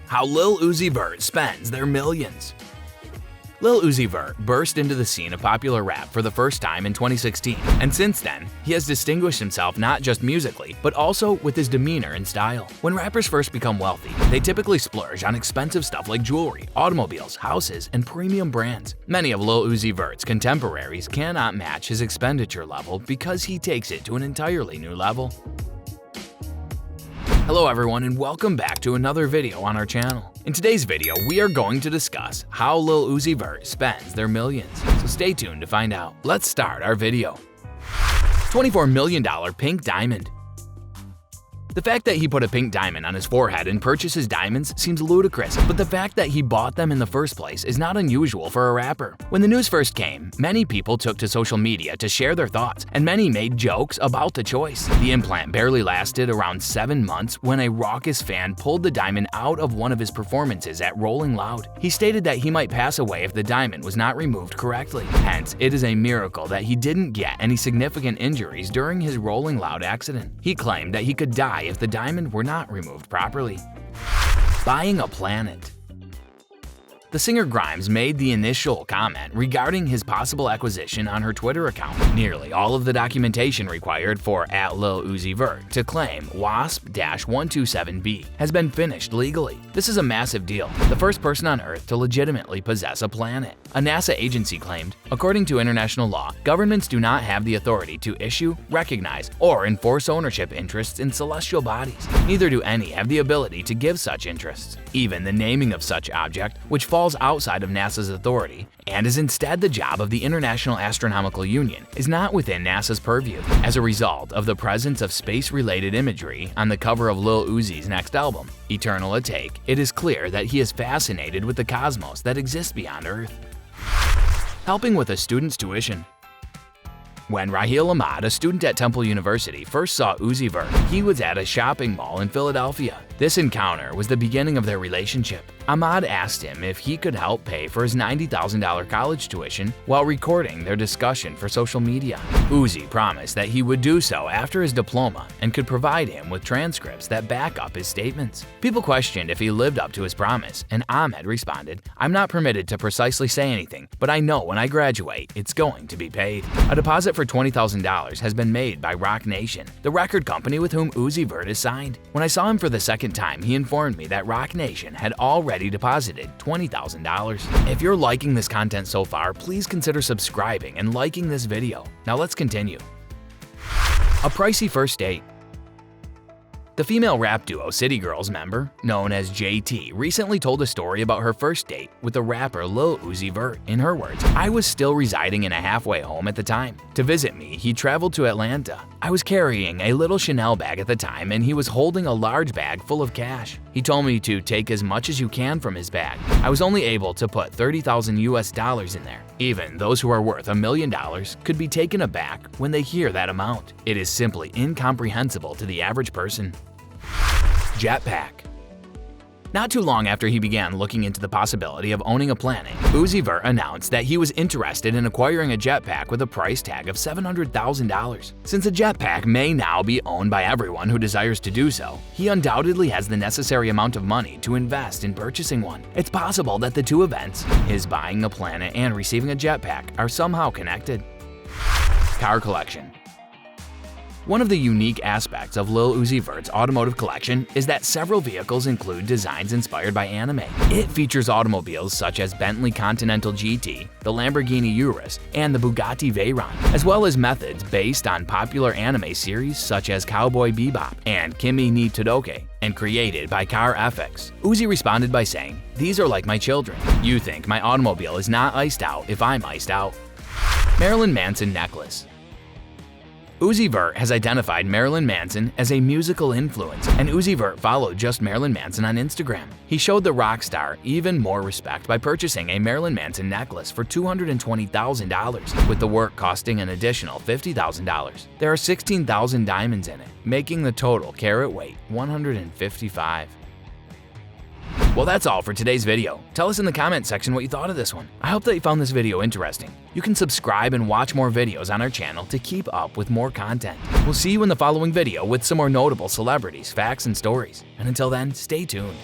How Lil Uzi Vert spends their millions. Lil Uzi Vert burst into the scene of popular rap for the first time in 2016, and since then, he has distinguished himself not just musically, but also with his demeanor and style. When rappers first become wealthy, they typically splurge on expensive stuff like jewelry, automobiles, houses, and premium brands. Many of Lil Uzi Vert's contemporaries cannot match his expenditure level because he takes it to an entirely new level. Hello everyone and welcome back to another video on our channel. In today's video, we are going to discuss how Lil Uzi Vert spends their millions, so stay tuned to find out. Let's start our video. $24 million pink diamond. The fact that he put a pink diamond on his forehead and purchased his diamonds seems ludicrous, but the fact that he bought them in the first place is not unusual for a rapper. When the news first came, many people took to social media to share their thoughts, and many made jokes about the choice. The implant barely lasted around 7 months when a raucous fan pulled the diamond out of one of his performances at Rolling Loud. He stated that he might pass away if the diamond was not removed correctly. Hence, it is a miracle that he didn't get any significant injuries during his Rolling Loud accident. He claimed that he could die if the diamond were not removed properly. Buying a planet. The singer Grimes made the initial comment regarding his possible acquisition on her Twitter account. Nearly all of the documentation required for @Lil Uzi Vert to claim WASP-127B has been finished legally. This is a massive deal, the first person on Earth to legitimately possess a planet. A NASA agency claimed, according to international law, governments do not have the authority to issue, recognize, or enforce ownership interests in celestial bodies. Neither do any have the ability to give such interests. Even the naming of such object, which falls outside of NASA's authority and is instead the job of the International Astronomical Union, is not within NASA's purview. As a result of the presence of space-related imagery on the cover of Lil Uzi's next album, Eternal Atake, it is clear that he is fascinated with the cosmos that exists beyond Earth. Helping with a student's tuition. When Raheel Ahmad, a student at Temple University, first saw Uzi Vert, he was at a shopping mall in Philadelphia. This encounter was the beginning of their relationship. Ahmad asked him if he could help pay for his $90,000 college tuition while recording their discussion for social media. Uzi promised that he would do so after his diploma and could provide him with transcripts that back up his statements. People questioned if he lived up to his promise, and Ahmad responded, "I'm not permitted to precisely say anything, but I know when I graduate, it's going to be paid." A deposit for $20,000 has been made by Roc Nation, the record company with whom Uzi Vert is signed. When I saw him for the second time, he informed me that Roc Nation had already deposited $20,000. If you're liking this content so far, please consider subscribing and liking this video. Now let's continue. A pricey first date. The female rap duo City Girls member, known as JT, recently told a story about her first date with the rapper Lil Uzi Vert. In her words, "I was still residing in a halfway home at the time. To visit me, he traveled to Atlanta. I was carrying a little Chanel bag at the time and he was holding a large bag full of cash. He told me to take as much as you can from his bag. I was only able to put $30,000 US in there. Even those who are worth $1 million could be taken aback when they hear that amount. It is simply incomprehensible to the average person." Jetpack. Not too long after he began looking into the possibility of owning a planet, Uzi Vert announced that he was interested in acquiring a jetpack with a price tag of $700,000. Since a jetpack may now be owned by everyone who desires to do so, he undoubtedly has the necessary amount of money to invest in purchasing one. It's possible that the two events, his buying a planet and receiving a jetpack, are somehow connected. Car collection. One of the unique aspects of Lil Uzi Vert's automotive collection is that several vehicles include designs inspired by anime. It features automobiles such as Bentley Continental GT, the Lamborghini Urus, and the Bugatti Veyron, as well as methods based on popular anime series such as Cowboy Bebop and Kimi ni Todoke, and created by Car FX. Uzi responded by saying, "These are like my children. You think my automobile is not iced out if I'm iced out." Marilyn Manson necklace. Uzi Vert has identified Marilyn Manson as a musical influence, and Uzi Vert followed just Marilyn Manson on Instagram. He showed the rock star even more respect by purchasing a Marilyn Manson necklace for $220,000, with the work costing an additional $50,000. There are 16,000 diamonds in it, making the total carat weight 155. Well, that's all for today's video. Tell us in the comment section what you thought of this one. I hope that you found this video interesting. You can subscribe and watch more videos on our channel to keep up with more content. We'll see you in the following video with some more notable celebrities, facts, and stories. And until then, stay tuned.